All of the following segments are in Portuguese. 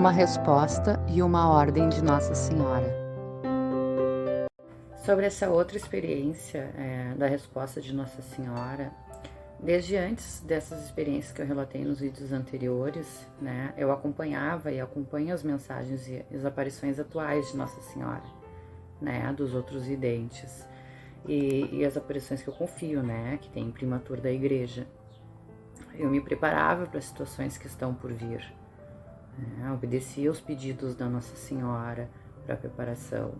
uma resposta e uma ordem de Nossa Senhora. Sobre essa outra experiência da resposta de Nossa Senhora, desde antes dessas experiências que eu relatei nos vídeos anteriores, né, eu acompanhava e acompanho as mensagens e as aparições atuais de Nossa Senhora, né, dos outros videntes, e as aparições que eu confio, né, que tem imprimatur da Igreja. Eu me preparava para as situações que estão por vir, né, obedecia aos pedidos da Nossa Senhora para a preparação.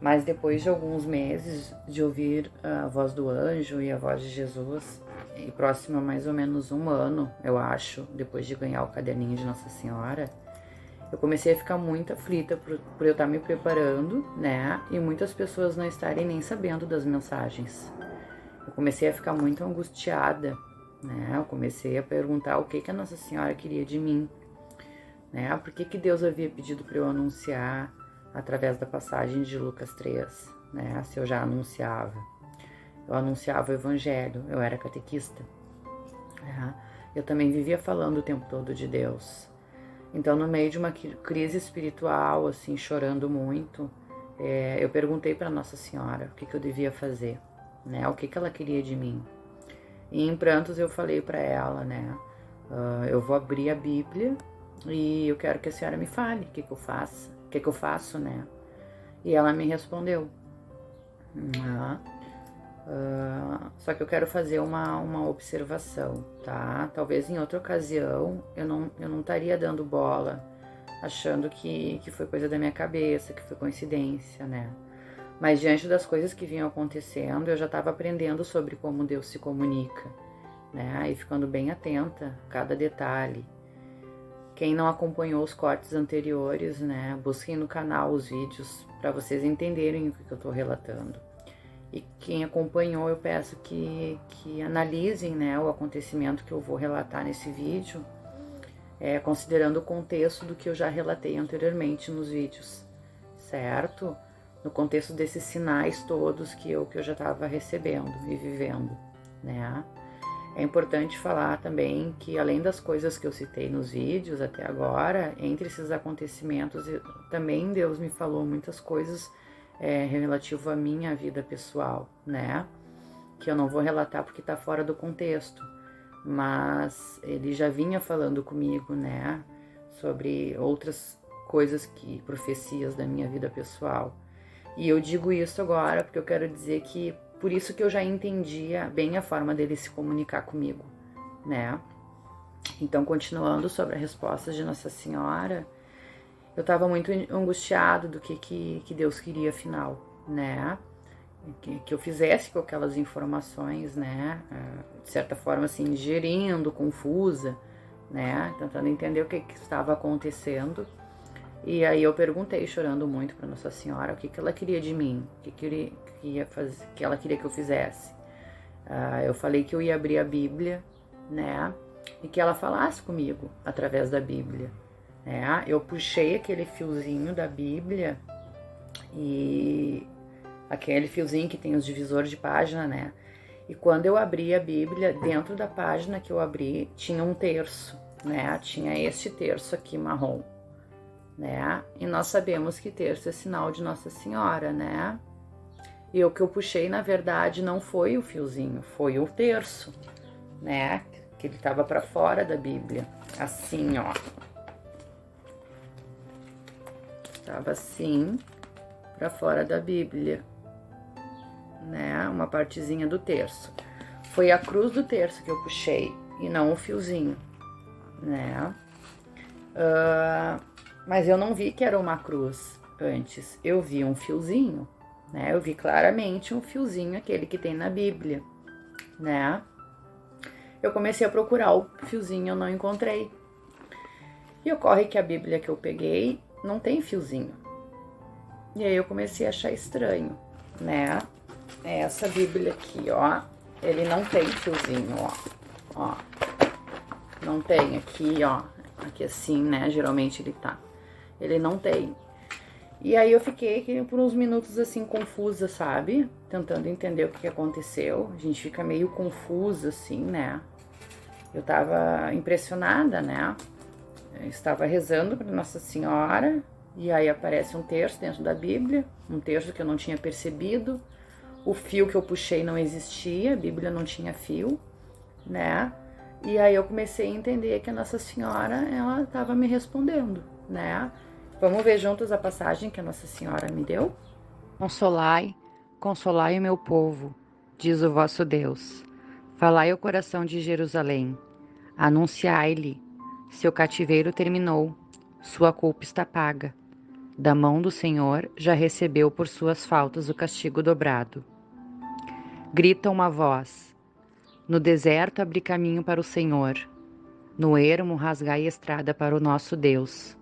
Mas depois de alguns meses de ouvir a voz do anjo e a voz de Jesus, e próximo a mais ou menos um ano, eu acho, depois de ganhar o caderninho de Nossa Senhora, eu comecei a ficar muito aflita por eu estar me preparando, né? E muitas pessoas não estarem nem sabendo das mensagens. Eu comecei a ficar muito angustiada, né? Eu comecei a perguntar o que a Nossa Senhora queria de mim, né? Por que Deus havia pedido para eu anunciar através da passagem de Lucas 3, né? Se eu já anunciava. Eu anunciava o Evangelho, eu era catequista. Né? Eu também vivia falando o tempo todo de Deus. Então, no meio de uma crise espiritual, assim, chorando muito, eu perguntei para Nossa Senhora o que eu devia fazer, né? O que ela queria de mim. E em prantos eu falei para ela, né? Eu vou abrir a Bíblia e eu quero que a senhora me fale o que eu faço. O que eu faço, né? E ela me respondeu. Só que eu quero fazer uma observação, tá? Talvez em outra ocasião eu não estaria dando bola, achando que foi coisa da minha cabeça, que foi coincidência, né? Mas diante das coisas que vinham acontecendo, eu já estava aprendendo sobre como Deus se comunica, né? E ficando bem atenta a cada detalhe. Quem não acompanhou os cortes anteriores, né, busquem no canal os vídeos para vocês entenderem o que eu estou relatando. E quem acompanhou, eu peço que analisem, né, o acontecimento que eu vou relatar nesse vídeo, considerando o contexto do que eu já relatei anteriormente nos vídeos, certo? No contexto desses sinais todos que eu já estava recebendo e vivendo, né? É importante falar também que, além das coisas que eu citei nos vídeos até agora, entre esses acontecimentos, também Deus me falou muitas coisas relativo à minha vida pessoal, né? Que eu não vou relatar porque está fora do contexto, mas Ele já vinha falando comigo, né? Sobre outras coisas, profecias da minha vida pessoal. E eu digo isso agora porque eu quero dizer que por isso que eu já entendia bem a forma dele se comunicar comigo, né? Então, continuando sobre a resposta de Nossa Senhora, eu estava muito angustiado do que Deus queria afinal, né? Que eu fizesse com aquelas informações, né? De certa forma, assim, digerindo, confusa, né? Tentando entender o que estava acontecendo. E aí eu perguntei, chorando muito, para Nossa Senhora, o que ela queria de mim, o que ela queria que eu fizesse. Eu falei que eu ia abrir a Bíblia, né, e que ela falasse comigo através da Bíblia. Né? Eu puxei aquele fiozinho da Bíblia, e aquele fiozinho que tem os divisores de página, né, e quando eu abri a Bíblia, dentro da página que eu abri, tinha um terço, né, tinha este terço aqui marrom. Né? E nós sabemos que terço é sinal de Nossa Senhora, né? E o que eu puxei, na verdade, não foi o fiozinho, foi o terço, né? Que ele estava para fora da Bíblia, assim, ó. Estava assim, para fora da Bíblia, né? Uma partezinha do terço. Foi a cruz do terço que eu puxei e não o fiozinho, né? Mas eu não vi que era uma cruz antes, eu vi um fiozinho, né? Eu vi claramente um fiozinho, aquele que tem na Bíblia, né? Eu comecei a procurar o fiozinho, eu não encontrei. E ocorre que a Bíblia que eu peguei não tem fiozinho. E aí eu comecei a achar estranho, né? Essa Bíblia aqui, ó, ele não tem fiozinho, ó. Não tem aqui, ó. Aqui assim, né? Geralmente ele tá. Ele não tem. E aí eu fiquei por uns minutos assim, confusa, sabe? Tentando entender o que aconteceu. A gente fica meio confusa, assim, né? Eu tava impressionada, né? eu estava rezando para Nossa Senhora, e aí aparece um terço dentro da Bíblia, um terço que eu não tinha percebido, o fio que eu puxei não existia, a Bíblia não tinha fio, né? E aí eu comecei a entender que a Nossa Senhora, ela estava me respondendo, né? Vamos ver juntos a passagem que a Nossa Senhora me deu? Consolai, consolai o meu povo, diz o vosso Deus. Falai ao coração de Jerusalém, anunciai-lhe, seu cativeiro terminou, sua culpa está paga. Da mão do Senhor já recebeu por suas faltas o castigo dobrado. Grita uma voz, no deserto abri caminho para o Senhor, no ermo rasgai estrada para o nosso Deus.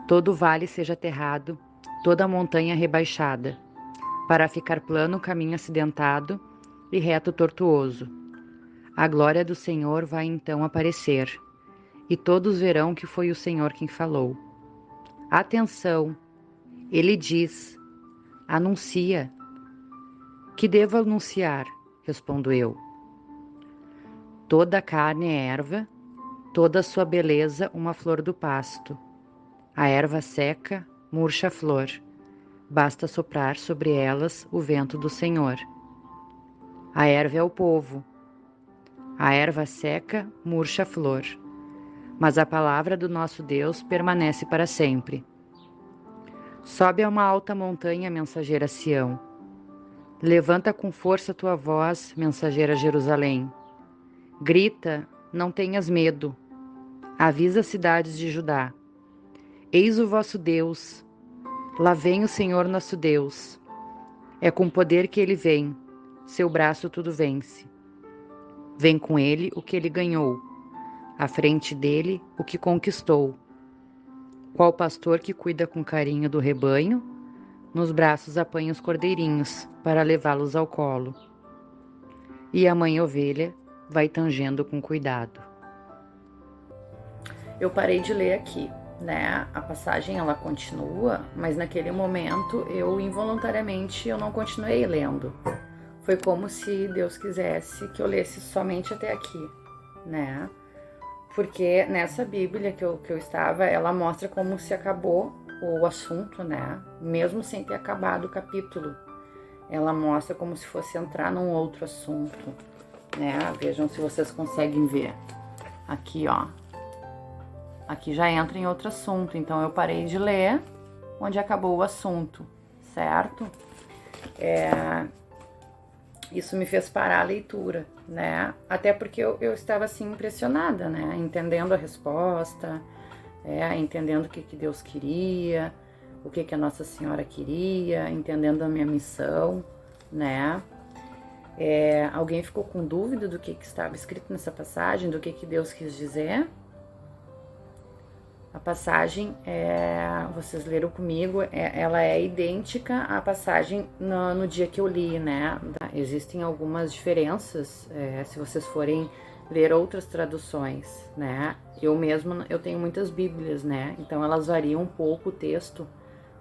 Todo vale seja aterrado, toda montanha rebaixada, para ficar plano o caminho acidentado e reto tortuoso. A glória do Senhor vai então aparecer, e todos verão que foi o Senhor quem falou. Atenção, ele diz, anuncia. Que devo anunciar? Respondo eu. Toda a carne é erva, toda a sua beleza uma flor do pasto. A erva seca, murcha a flor. Basta soprar sobre elas o vento do Senhor. A erva é o povo. A erva seca, murcha a flor. Mas a palavra do nosso Deus permanece para sempre. Sobe a uma alta montanha, mensageira Sião. Levanta com força tua voz, mensageira Jerusalém. Grita, não tenhas medo. Avisa as cidades de Judá. Eis o vosso Deus. Lá vem o Senhor nosso Deus. É com poder que ele vem. Seu braço tudo vence. Vem com ele o que ele ganhou. À frente dele o que conquistou. Qual pastor que cuida com carinho do rebanho, nos braços apanha os cordeirinhos para levá-los ao colo. E a mãe ovelha vai tangendo com cuidado. Eu parei de ler aqui, né? A passagem ela continua, mas naquele momento eu involuntariamente eu não continuei lendo. Foi como se Deus quisesse que eu lesse somente até aqui, né? Porque nessa Bíblia que eu estava, ela mostra como se acabou o assunto, né? Mesmo sem ter acabado o capítulo. Ela mostra como se fosse entrar num outro assunto, né? Vejam se vocês conseguem ver. Aqui, ó. Aqui já entra em outro assunto. Então, eu parei de ler onde acabou o assunto, certo? Isso me fez parar a leitura, né? Até porque eu estava, assim, impressionada, né? Entendendo a resposta, entendendo o que Deus queria, o que a Nossa Senhora queria, entendendo a minha missão, né? Alguém ficou com dúvida do que estava escrito nessa passagem, do que Deus quis dizer? A passagem, vocês leram comigo, ela é idêntica à passagem no dia que eu li, né? Existem algumas diferenças, se vocês forem ler outras traduções, né? Eu mesma, eu tenho muitas bíblias, né? Então elas variam um pouco o texto,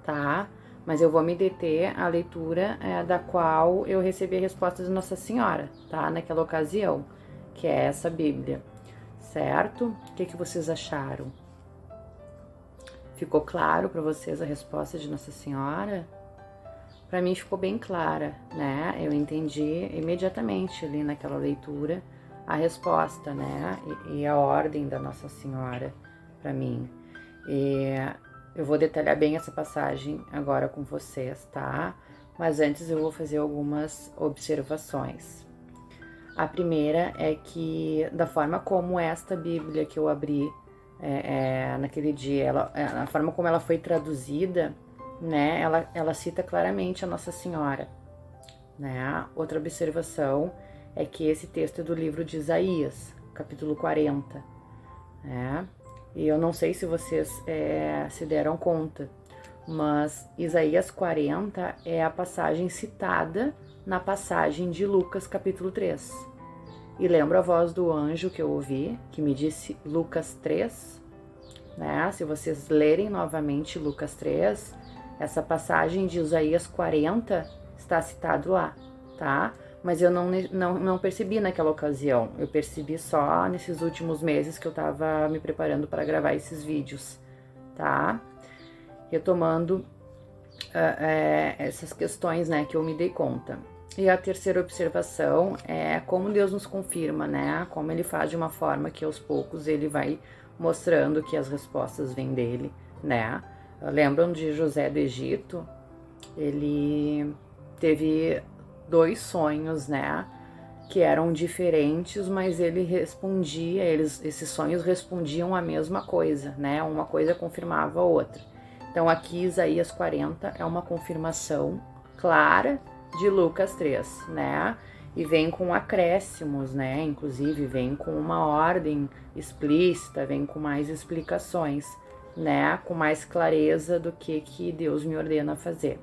tá? Mas eu vou me deter à leitura da qual eu recebi a resposta de Nossa Senhora, tá? Naquela ocasião, que é essa Bíblia, certo? O que vocês acharam? Ficou claro para vocês a resposta de Nossa Senhora? Para mim ficou bem clara, né? Eu entendi imediatamente ali naquela leitura a resposta, né? E a ordem da Nossa Senhora para mim. E eu vou detalhar bem essa passagem agora com vocês, tá? Mas antes eu vou fazer algumas observações. A primeira é que, da forma como esta Bíblia que eu abri naquele dia, a forma como ela foi traduzida, né, ela cita claramente a Nossa Senhora, né? Outra observação é que esse texto é do livro de Isaías, capítulo 40, né? E eu não sei se vocês se deram conta, mas Isaías 40 é a passagem citada na passagem de Lucas, capítulo 3. E lembro a voz do anjo que eu ouvi, que me disse Lucas 3, né? Se vocês lerem novamente Lucas 3, essa passagem de Isaías 40 está citado lá, tá? mas eu não percebi naquela ocasião. Eu percebi só nesses últimos meses que eu tava me preparando para gravar esses vídeos, tá? Retomando essas questões, né, que eu me dei conta. E a terceira observação é como Deus nos confirma, né? Como ele faz de uma forma que aos poucos ele vai mostrando que as respostas vêm dele, né? Lembram de José do Egito? Ele teve 2 sonhos, né? Que eram diferentes, mas ele respondia, esses sonhos respondiam a mesma coisa, né? Uma coisa confirmava a outra. Então aqui Isaías 40 é uma confirmação clara de Lucas 3, né? E vem com acréscimos, né? Inclusive vem com uma ordem explícita, vem com mais explicações, né? Com mais clareza do que Deus me ordena fazer.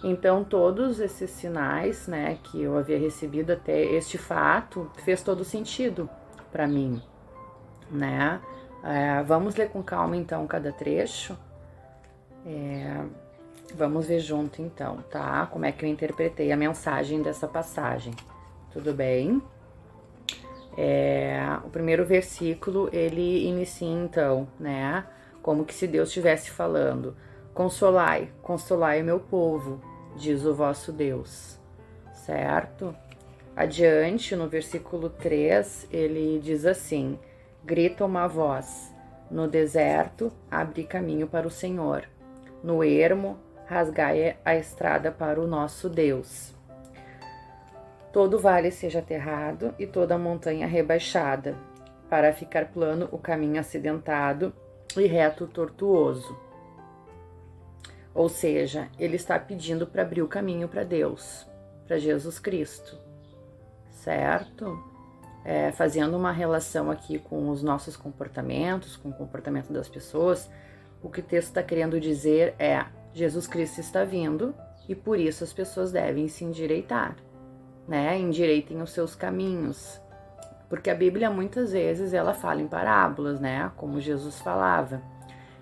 Então todos esses sinais, né, que eu havia recebido até este fato, fez todo sentido para mim, né? Vamos ler com calma então cada trecho. Vamos ver junto então, tá? Como é que eu interpretei a mensagem dessa passagem. Tudo bem? O primeiro versículo, ele inicia então, né? Como que se Deus estivesse falando. Consolai, consolai o meu povo, diz o vosso Deus. Certo? Adiante, no versículo 3, ele diz assim: grita uma voz, no deserto, abre caminho para o Senhor. No ermo, rasgai a estrada para o nosso Deus. Todo vale seja aterrado e toda montanha rebaixada, para ficar plano o caminho acidentado e reto tortuoso. Ou seja, ele está pedindo para abrir o caminho para Deus, para Jesus Cristo, certo? Fazendo uma relação aqui com os nossos comportamentos, com o comportamento das pessoas, o que o texto está querendo dizer é: Jesus Cristo está vindo e por isso as pessoas devem se endireitar, né? Endireitem os seus caminhos. Porque a Bíblia muitas vezes ela fala em parábolas, né? Como Jesus falava.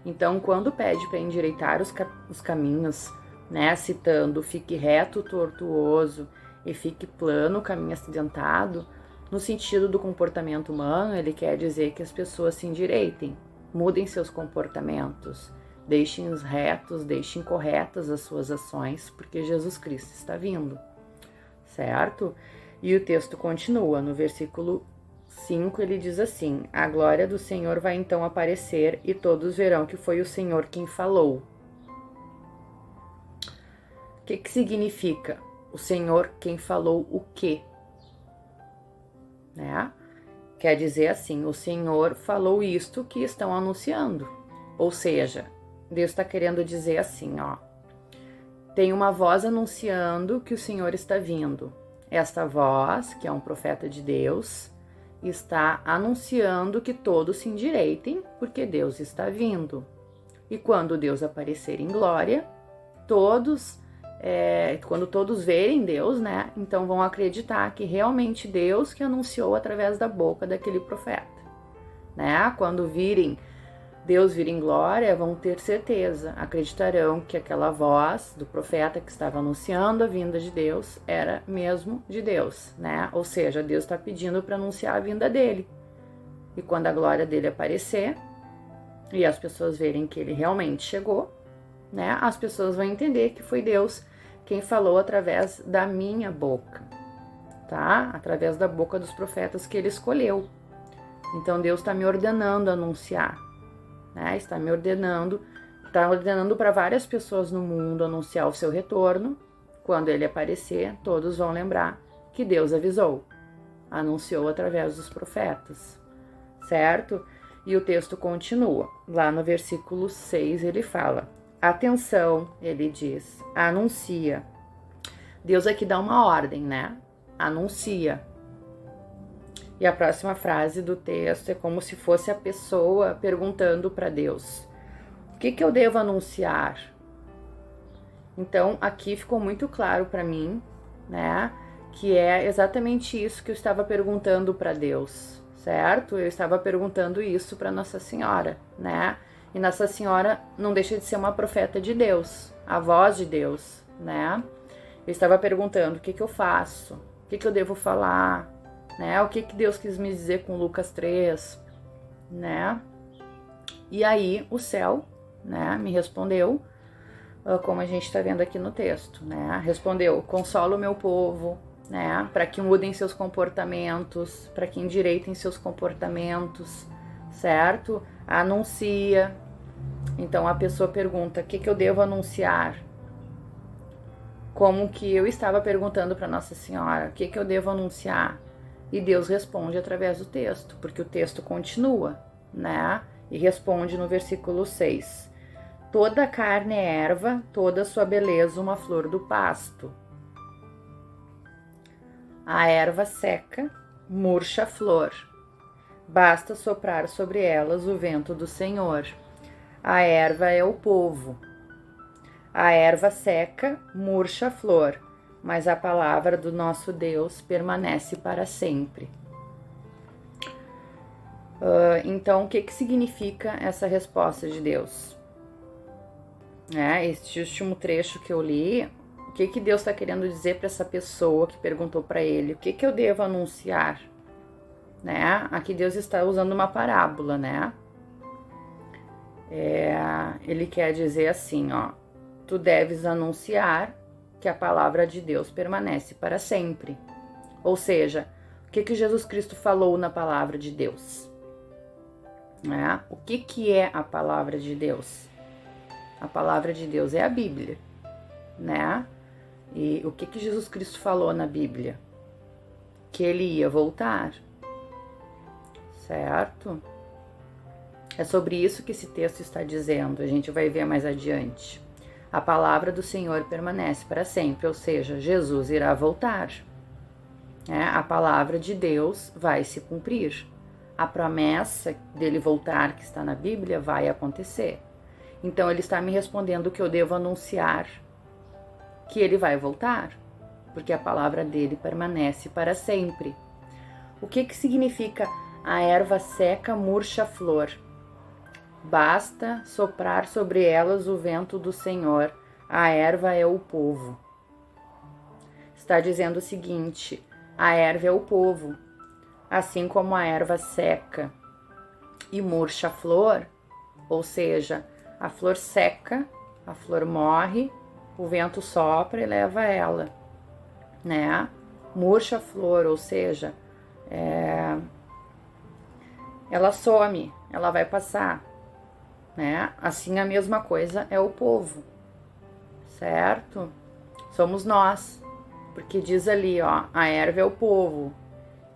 Então, quando pede para endireitar os caminhos, né? Citando fique reto, tortuoso e fique plano, o caminho acidentado, no sentido do comportamento humano, ele quer dizer que as pessoas se endireitem, mudem seus comportamentos, deixem-os retos, deixem corretas as suas ações, porque Jesus Cristo está vindo, certo? E o texto continua, no versículo 5 ele diz assim: a glória do Senhor vai então aparecer e todos verão que foi o Senhor quem falou. O que significa? O Senhor quem falou o quê? Né? Quer dizer assim, o Senhor falou isto que estão anunciando. Ou seja, Deus está querendo dizer assim, ó. Tem uma voz anunciando que o Senhor está vindo. Esta voz, que é um profeta de Deus, está anunciando que todos se endireitem, porque Deus está vindo. E quando Deus aparecer em glória, quando todos verem Deus, né, então vão acreditar que realmente Deus que anunciou através da boca daquele profeta, né? Quando virem Deus vir em glória, vão ter certeza, acreditarão que aquela voz do profeta que estava anunciando a vinda de Deus era mesmo de Deus, né? Ou seja, Deus está pedindo para anunciar a vinda dele. E quando a glória dele aparecer e as pessoas verem que ele realmente chegou, né? As pessoas vão entender que foi Deus quem falou através da minha boca, tá? Através da boca dos profetas que ele escolheu. Então Deus está me ordenando a anunciar, né? Está ordenando para várias pessoas no mundo anunciar o seu retorno. Quando ele aparecer, todos vão lembrar que Deus avisou, anunciou através dos profetas, certo? E o texto continua. Lá no versículo 6 ele fala: atenção, ele diz, anuncia. Deus aqui dá uma ordem, né? Anuncia. E a próxima frase do texto é como se fosse a pessoa perguntando para Deus: o que eu devo anunciar? Então, aqui ficou muito claro para mim, né? Que é exatamente isso que eu estava perguntando para Deus, certo? Eu estava perguntando isso para Nossa Senhora, né? E Nossa Senhora não deixa de ser uma profeta de Deus, a voz de Deus, né? Eu estava perguntando: o que eu faço? O que eu devo falar, né? O que Deus quis me dizer com Lucas 3, né? E aí o céu, né, me respondeu, como a gente está vendo aqui no texto, né? Respondeu: consola o meu povo, né? Para que mudem seus comportamentos, para que endireitem seus comportamentos, certo? Anuncia. Então a pessoa pergunta: o que eu devo anunciar? Como que eu estava perguntando para Nossa Senhora: o que eu devo anunciar? E Deus responde através do texto, porque o texto continua, né? E responde no versículo 6. Toda a carne é erva, toda a sua beleza uma flor do pasto. A erva seca, murcha a flor. Basta soprar sobre elas o vento do Senhor. A erva é o povo. A erva seca, murcha a flor, mas a palavra do nosso Deus permanece para sempre. Então, o que significa essa resposta de Deus? Este último trecho que eu li, o que Deus está querendo dizer para essa pessoa que perguntou para ele? O que eu devo anunciar? Né? Aqui Deus está usando uma parábola, né? Ele quer dizer assim, ó: tu deves anunciar que a palavra de Deus permanece para sempre. Ou seja, o que Jesus Cristo falou na palavra de Deus? O que é a palavra de Deus? A palavra de Deus é a Bíblia, né? E o que Jesus Cristo falou na Bíblia? Que ele ia voltar, certo? É sobre isso que esse texto está dizendo, a gente vai ver mais adiante. A palavra do Senhor permanece para sempre, ou seja, Jesus irá voltar. A palavra de Deus vai se cumprir. A promessa dele voltar, que está na Bíblia, vai acontecer. Então ele está me respondendo que eu devo anunciar que ele vai voltar, porque a palavra dele permanece para sempre. O que significa a erva seca murcha a flor? Basta soprar sobre elas o vento do Senhor. A erva é o povo. Está dizendo o seguinte: a erva é o povo. Assim como a erva seca e murcha a flor, ou seja, a flor seca, a flor morre, o vento sopra e leva ela, né? Murcha a flor, ou seja, ela some, ela vai passar, né? Assim a mesma coisa é o povo, certo? Somos nós, porque diz ali, ó, a erva é o povo.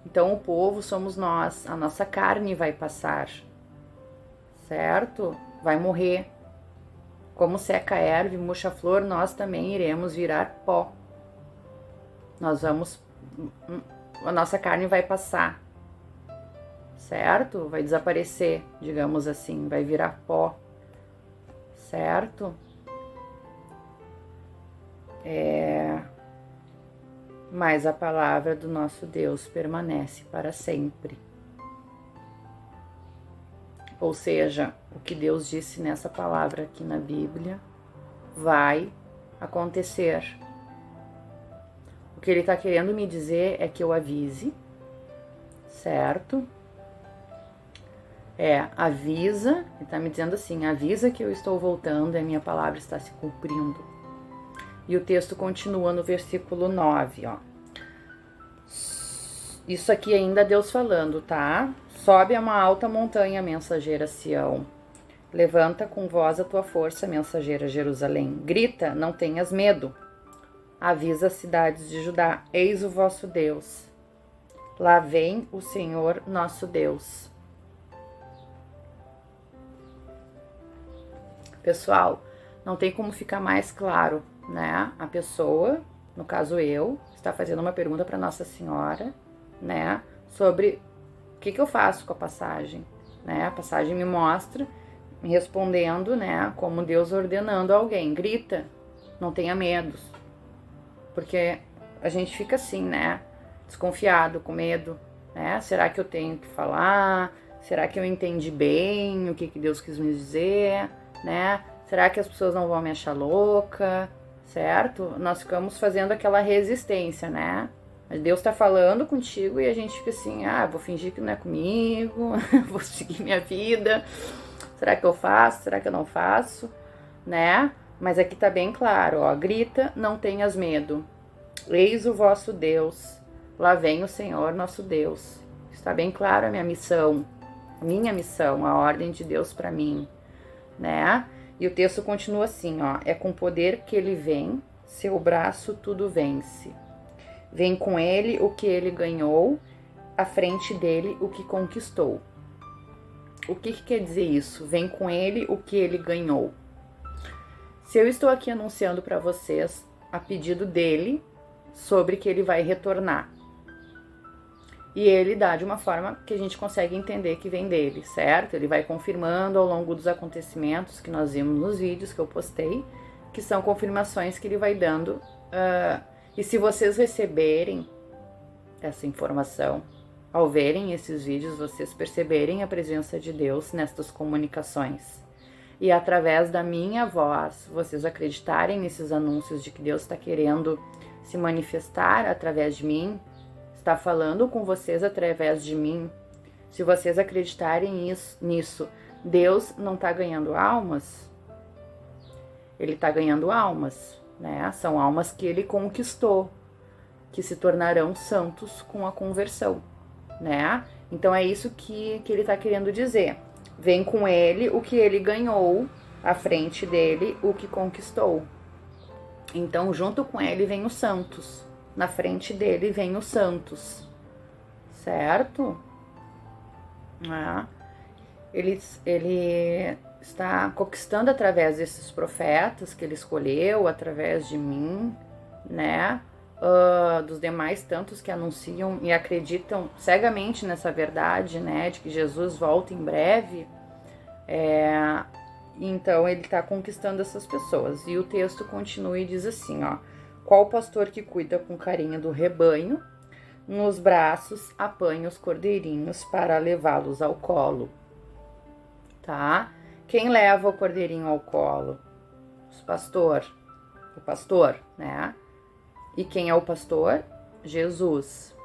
Então o povo somos nós, a nossa carne vai passar, certo? Vai morrer. Como seca a erva e murcha a flor, nós também iremos virar pó. A nossa carne vai passar, certo? Vai desaparecer, digamos assim, vai virar pó, certo? Mas a palavra do nosso Deus permanece para sempre. Ou seja, o que Deus disse nessa palavra aqui na Bíblia vai acontecer. O que ele está querendo me dizer é que eu avise, certo? Avisa, ele está me dizendo assim: avisa que eu estou voltando e a minha palavra está se cumprindo. E o texto continua no versículo 9, ó. Isso aqui ainda Deus falando, tá? Sobe a uma alta montanha, mensageira Sião. Levanta com voz a tua força, mensageira Jerusalém. Grita, não tenhas medo. Avisa as cidades de Judá, eis o vosso Deus. Lá vem o Senhor nosso Deus. Pessoal, não tem como ficar mais claro, né? A pessoa, no caso eu, está fazendo uma pergunta para Nossa Senhora, né? Sobre o que eu faço com a passagem, né? A passagem me mostra, me respondendo, né? Como Deus ordenando a alguém: grita, não tenha medo. Porque a gente fica assim, né? Desconfiado, com medo, né? Será que eu tenho que falar? Será que eu entendi bem o que Deus quis me dizer, né? Será que as pessoas não vão me achar louca, certo? Nós ficamos fazendo aquela resistência, né? Deus tá falando contigo e a gente fica assim, vou fingir que não é comigo, vou seguir minha vida, será que eu faço, será que eu não faço, né? Mas aqui tá bem claro, ó, grita, não tenhas medo, eis o vosso Deus, lá vem o Senhor nosso Deus. Está bem claro a minha missão, a ordem de Deus para mim, né? E o texto continua assim, ó, é com poder que ele vem, seu braço tudo vence. Vem com ele o que ele ganhou, à frente dele o que conquistou. O que quer dizer isso? Vem com ele o que ele ganhou. Se eu estou aqui anunciando para vocês a pedido dele sobre que ele vai retornar. E ele dá de uma forma que a gente consegue entender que vem dele, certo? Ele vai confirmando ao longo dos acontecimentos que nós vimos nos vídeos que eu postei, que são confirmações que ele vai dando. E se vocês receberem essa informação, ao verem esses vídeos, vocês perceberem a presença de Deus nestas comunicações. E através da minha voz, vocês acreditarem nesses anúncios de que Deus está querendo se manifestar através de mim, está falando com vocês através de mim. Se vocês acreditarem nisso, Deus não está ganhando almas? Ele está ganhando almas, né? São almas que ele conquistou, que se tornarão santos com a conversão, né? Então é isso que ele está querendo dizer. Vem com ele o que ele ganhou, à frente dele o que conquistou. Então, junto com ele vem os santos. Na frente dele vem os santos. Certo? Ele está conquistando através desses profetas que ele escolheu, através de mim, né? Dos demais tantos que anunciam e acreditam cegamente nessa verdade, né, de que Jesus volta em breve. Então ele está conquistando essas pessoas. E o texto continua e diz assim, ó: qual pastor que cuida com carinho do rebanho, nos braços apanha os cordeirinhos para levá-los ao colo, tá? Quem leva o cordeirinho ao colo? O pastor, né? E quem é o pastor? Jesus.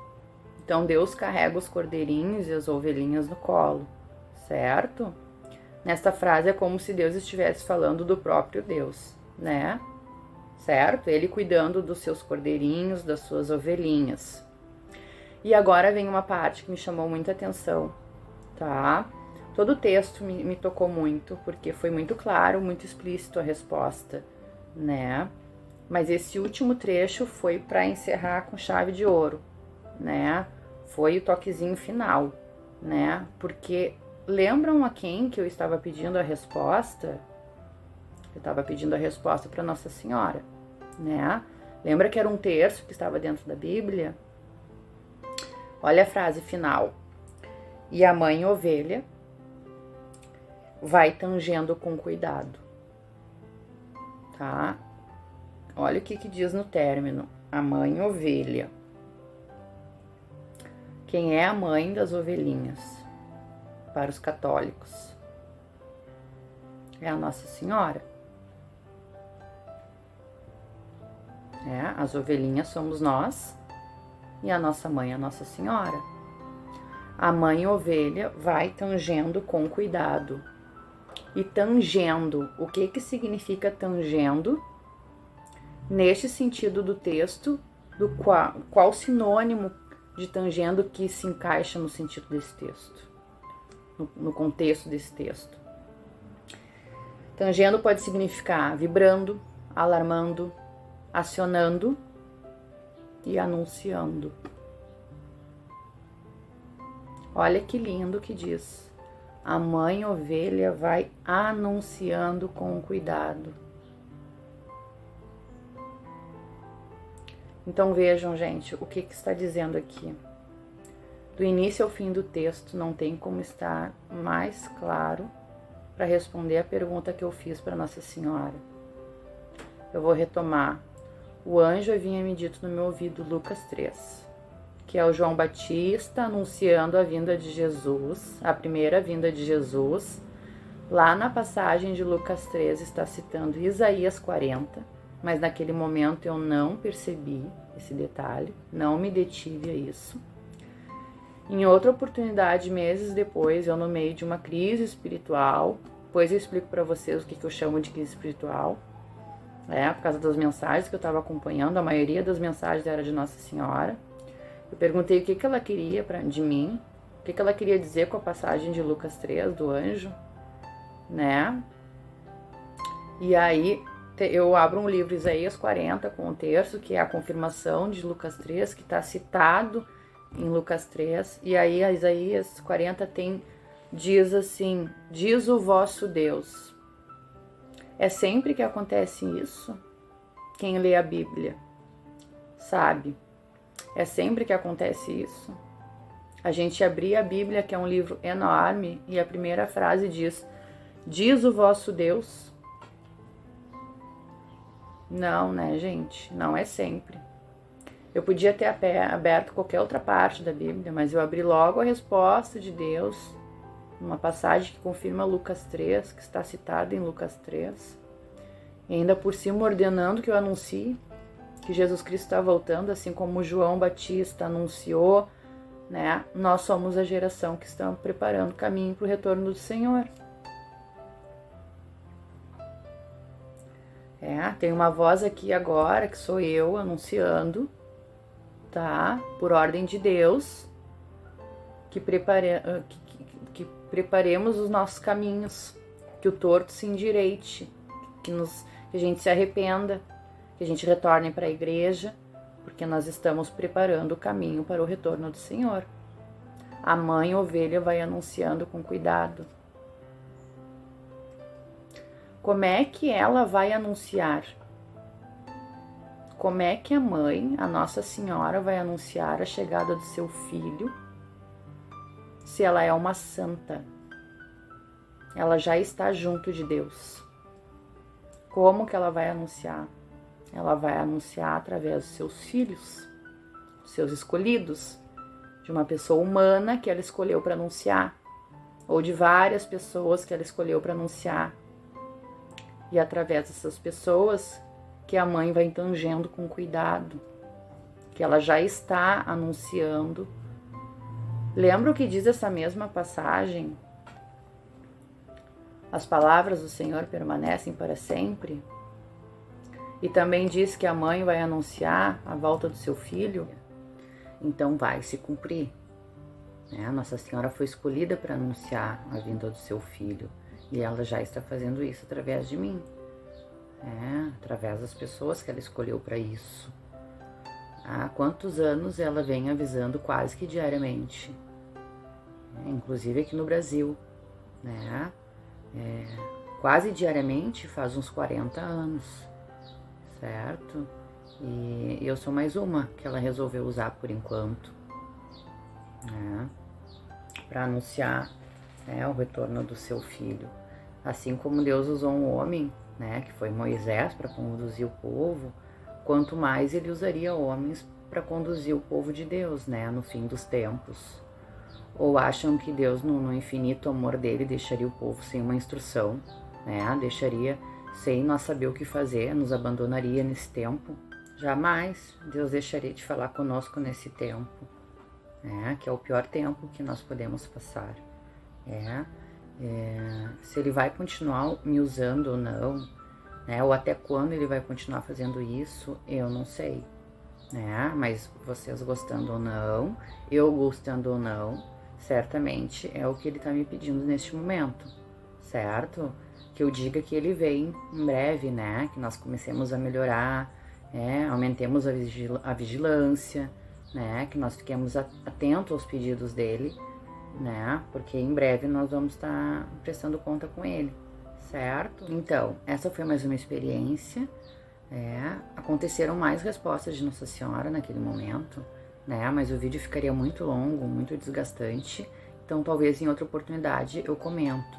Então Deus carrega os cordeirinhos e as ovelhinhas no colo, certo? Nesta frase é como se Deus estivesse falando do próprio Deus, né? Certo? Ele cuidando dos seus cordeirinhos, das suas ovelhinhas. E agora vem uma parte que me chamou muita atenção, tá? Todo o texto me tocou muito, porque foi muito claro, muito explícito a resposta, né? Mas esse último trecho foi para encerrar com chave de ouro, né? Foi o toquezinho final, né? Porque lembram a quem que eu estava pedindo a resposta? Eu estava pedindo a resposta para Nossa Senhora, né? Lembra que era um terço que estava dentro da Bíblia? Olha a frase final. E a mãe ovelha vai tangendo com cuidado, tá? Olha o que diz no término. A mãe ovelha. Quem é a mãe das ovelhinhas? Para os católicos. É a Nossa Senhora. As ovelhinhas somos nós e a nossa mãe é a Nossa Senhora. A mãe ovelha vai tangendo com cuidado. E tangendo, o que significa tangendo? Neste sentido do texto, do qual sinônimo de tangendo que se encaixa no sentido desse texto, no contexto desse texto. Tangendo pode significar vibrando, alarmando, acionando e anunciando. Olha que lindo que diz. A mãe ovelha vai anunciando com cuidado. Então vejam, gente, o que está dizendo aqui. Do início ao fim do texto não tem como estar mais claro para responder a pergunta que eu fiz para Nossa Senhora. Eu vou retomar. O anjo havia me dito no meu ouvido, Lucas 3, que é o João Batista anunciando a vinda de Jesus, a primeira vinda de Jesus. Lá na passagem de Lucas 3 está citando Isaías 40, mas naquele momento eu não percebi esse detalhe, não me detive a isso. Em outra oportunidade, meses depois, eu no meio de uma crise espiritual, depois eu explico para vocês o que eu chamo de crise espiritual, por causa das mensagens que eu estava acompanhando, a maioria das mensagens era de Nossa Senhora. Eu perguntei o que ela queria de mim, o que ela queria dizer com a passagem de Lucas 3, do anjo, né? E aí eu abro um livro, Isaías 40, com o terço, que é a confirmação de Lucas 3, que está citado em Lucas 3, e aí a Isaías 40 diz assim: diz o vosso Deus. É sempre que acontece isso? Quem lê a Bíblia sabe. É sempre que acontece isso. A gente abrir a Bíblia, que é um livro enorme, e a primeira frase diz o vosso Deus. Não, né, gente? Não é sempre. Eu podia ter aberto qualquer outra parte da Bíblia, mas eu abri logo a resposta de Deus, uma passagem que confirma Lucas 3, que está citada em Lucas 3, e ainda por cima ordenando que eu anuncie que Jesus Cristo está voltando, assim como João Batista anunciou, né? Nós somos a geração que está preparando o caminho para o retorno do Senhor. Tem uma voz aqui agora, que sou eu anunciando, tá? Por ordem de Deus, que preparemos os nossos caminhos, que o torto se endireite, que a gente se arrependa, que a gente retorne para a igreja, porque nós estamos preparando o caminho para o retorno do Senhor. A mãe ovelha vai anunciando com cuidado. Como é que ela vai anunciar? Como é que a mãe, a Nossa Senhora, vai anunciar a chegada do seu filho, se ela é uma santa? Ela já está junto de Deus. Como que ela vai anunciar? Ela vai anunciar através dos seus filhos, seus escolhidos, de uma pessoa humana que ela escolheu para anunciar, ou de várias pessoas que ela escolheu para anunciar. E através dessas pessoas que a mãe vai tangendo com cuidado, que ela já está anunciando. Lembra o que diz essa mesma passagem? As palavras do Senhor permanecem para sempre. E também diz que a mãe vai anunciar a volta do seu filho. Então vai se cumprir. Nossa Senhora foi escolhida para anunciar a vinda do seu filho. E ela já está fazendo isso através de mim. Através das pessoas que ela escolheu para isso. Há quantos anos ela vem avisando quase que diariamente. Inclusive aqui no Brasil. Quase diariamente faz uns 40 anos. Certo? E eu sou mais uma que ela resolveu usar por enquanto. Para anunciar o retorno do seu filho. Assim como Deus usou um homem, que foi Moisés, para conduzir o povo, quanto mais ele usaria homens para conduzir o povo de Deus, no fim dos tempos. Ou acham que Deus, no infinito amor dele, deixaria o povo sem uma instrução, deixaria sem nós saber o que fazer, nos abandonaria nesse tempo? Jamais Deus deixaria de falar conosco nesse tempo, que é o pior tempo que nós podemos passar. Se ele vai continuar me usando ou não, ou até quando ele vai continuar fazendo isso, eu não sei, mas vocês gostando ou não, eu gostando ou não, certamente é o que ele está me pedindo neste momento, certo? Que eu diga que ele vem em breve, que nós comecemos a melhorar, aumentemos a vigilância, que nós fiquemos atentos aos pedidos dele, porque em breve nós vamos estar prestando conta com ele, certo? Então, essa foi mais uma experiência. Aconteceram mais respostas de Nossa Senhora naquele momento, mas o vídeo ficaria muito longo, muito desgastante, então talvez em outra oportunidade eu comento,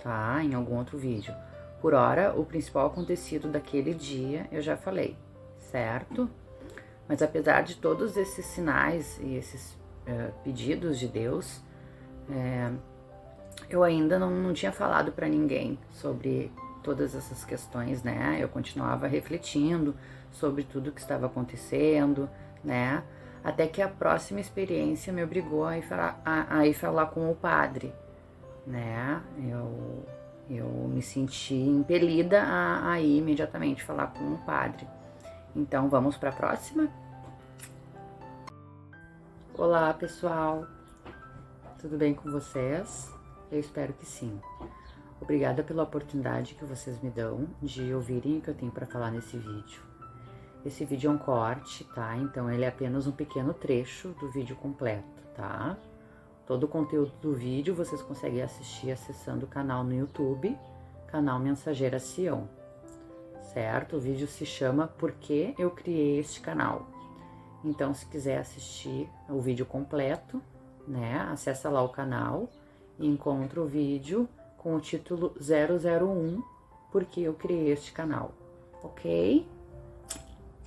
tá? Em algum outro vídeo. Por hora, o principal acontecido daquele dia eu já falei, certo? Mas apesar de todos esses sinais e esses pedidos de Deus, eu ainda não tinha falado para ninguém sobre todas essas questões, né? Eu continuava refletindo sobre tudo que estava acontecendo, né? Até que a próxima experiência me obrigou a ir falar com o padre, né? Eu me senti impelida a ir imediatamente falar com o padre. Então, vamos para a próxima? Olá, pessoal! Tudo bem com vocês? Eu espero que sim. Obrigada pela oportunidade que vocês me dão de ouvirem o que eu tenho para falar nesse vídeo. Esse vídeo é um corte, tá? Então ele é apenas um pequeno trecho do vídeo completo, tá? Todo o conteúdo do vídeo vocês conseguem assistir acessando o canal no YouTube, canal Mensageira Sião, certo? O vídeo se chama Por que eu criei este canal? Então, se quiser assistir o vídeo completo, né? Acessa lá o canal e encontra o vídeo com o título 001, Porque eu criei este canal, ok?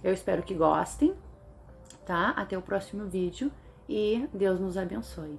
Eu espero que gostem, tá? Até o próximo vídeo e Deus nos abençoe.